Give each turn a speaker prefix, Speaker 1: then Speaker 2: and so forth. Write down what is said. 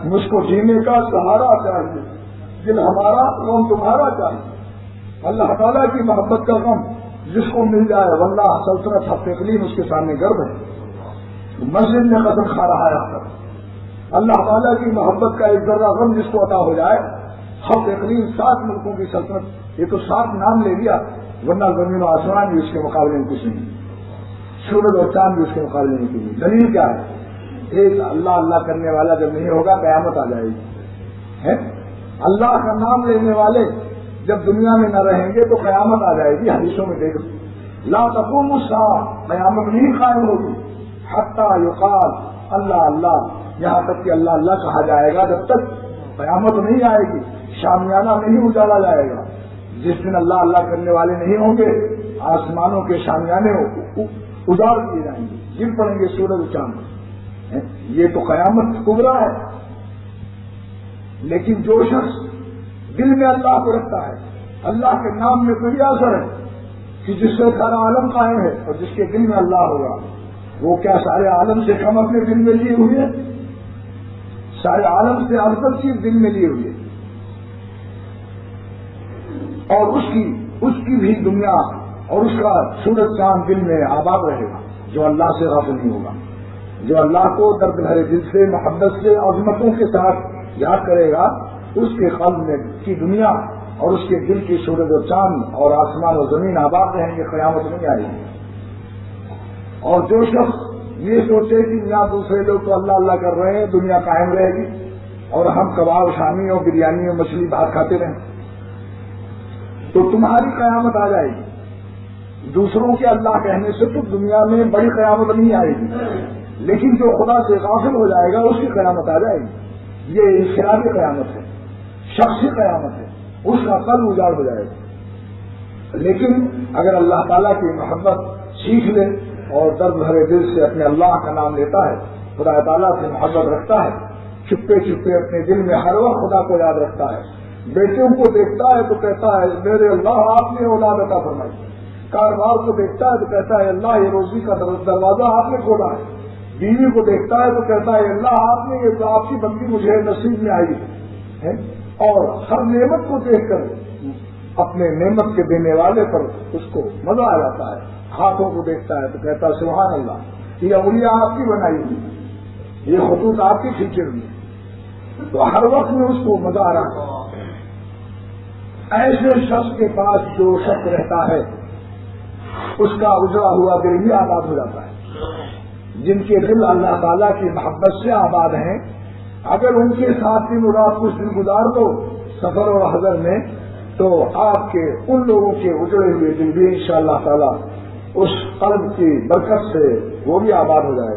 Speaker 1: مجھ کو جینے کا سہارا چاہیے، دل ہمارا غم تمہارا چاہیے۔ اللہ تعالیٰ کی محبت کا غم جس کو مل جائے، واللہ سلطنت حق اقلیم اس کے سامنے گرد ہے، مسجد میں قدم کھا رہا ہے اختر۔ اللہ تعالیٰ کی محبت کا ایک ذرہ غم جس کو عطا ہو جائے، حق اقلیم 7 ملکوں کی سلطنت، یہ تو 7 نام لے لیا، ورنہ زمین و آسمان بھی اس کے مقابلے میں کچھ نہیں، سورج اور چاند بھی اس کے مقابلے میں کچھ نہیں۔ دلیل کیا ہے؟ ایک اللہ اللہ کرنے والا جب نہیں ہوگا قیامت آ جائے گی۔ اللہ کا نام لینے والے جب دنیا میں نہ رہیں گے تو قیامت آ جائے گی۔ حدیثوں میں دیکھو، لا تقوم الساعہ، قیامت نہیں قائم ہوگی، حتی یقال اللہ اللہ، یہاں تک کہ اللہ اللہ کہا جائے گا۔ جب تک قیامت نہیں آئے گی، شامیانہ نہیں اجالا جائے گا۔ جس دن اللہ اللہ کرنے والے نہیں ہوں گے، آسمانوں کے شامیانے اجاڑ دیے جائیں گے، گر پڑیں گے سورج چاند۔ یہ تو قیامت کبریٰ ہے۔ لیکن جو شخص دل میں اللہ کو رکھتا ہے، اللہ کے نام میں کوئی اثر ہے کہ جس سے سارا عالم قائم ہے، اور جس کے دل میں اللہ ہوگا، وہ کیا سارے عالم سے کم اپنے دل میں لیے ہوئے ہیں؟ سارے عالم سے افضل چیز دل میں لیے ہوئے، اور اس کی بھی دنیا اور اس کا سورج چاند دل میں آباد رہے گا، جو اللہ سے غافل نہیں ہوگا، جو اللہ کو درد بھرے دل سے، محبت سے، عظمتوں کے ساتھ یاد کرے گا، اس کے قلب میں کی دنیا اور اس کے دل کی سورج و چاند اور آسمان و زمین آباد رہیں گے، قیامت نہیں آئے گی۔ اور جو شخص یہ سوچے کہ یہاں دوسرے لوگ تو اللہ اللہ کر رہے ہیں، دنیا قائم رہے گی اور ہم کباب شامی اور بریانی اور مچھلی بھات کھاتے رہیں، تو تمہاری قیامت آ جائے گی۔ دوسروں کے اللہ کہنے سے تو دنیا میں بڑی قیامت نہیں آئے گی، لیکن جو خدا سے غافل ہو جائے گا اس کی قیامت آ جائے گی۔ یہ انفرادی قیامت ہے، شخصی قیامت ہے، اس کا قلب اجاڑ ہو جائے گا۔ لیکن اگر اللہ تعالیٰ کی محبت سیکھ لے اور درد بھرے دل سے اپنے اللہ کا نام لیتا ہے، خدا تعالیٰ سے محبت رکھتا ہے، چھپے چھپے اپنے دل میں ہر وقت خدا کو یاد رکھتا ہے، بیٹوں کو دیکھتا ہے تو کہتا ہے میرے اللہ آپ نے اولاد عطا فرمائی، کاروبار کو دیکھتا ہے تو کہتا ہے اللہ یہ روزی کا دروازہ آپ نے کھولا ہے، بیوی کو دیکھتا ہے تو کہتا ہے اللہ آپ نے یہ آپ کی بندی مجھے نصیب میں آئی ہے، اور ہر نعمت کو دیکھ کر اپنے نعمت کے دینے والے پر اس کو مزہ آ جاتا ہے۔ ہاتھوں کو دیکھتا ہے تو کہتا ہے سبحان اللہ، یہ انگلیاں آپ کی بنائی ہوئی، یہ خطوط آپ کی کھینچے ہوئی، تو ہر وقت میں اس کو مزہ آ رہا ہے۔ ایسے شخص کے پاس جو شخص رہتا ہے اس کا اجڑا ہوا دل بھی آباد ہو جاتا ہے۔ جن کے دل اللہ تعالیٰ کی محبت سے آباد ہیں، اگر ان کے ساتھ دن رات کچھ دن گزار دو سفر اور حضر میں، تو آپ کے ان لوگوں کے اجڑے ہوئے دل بھی انشاءاللہ تعالیٰ اس قلب کی برکت سے وہ بھی آباد ہو جائے گا۔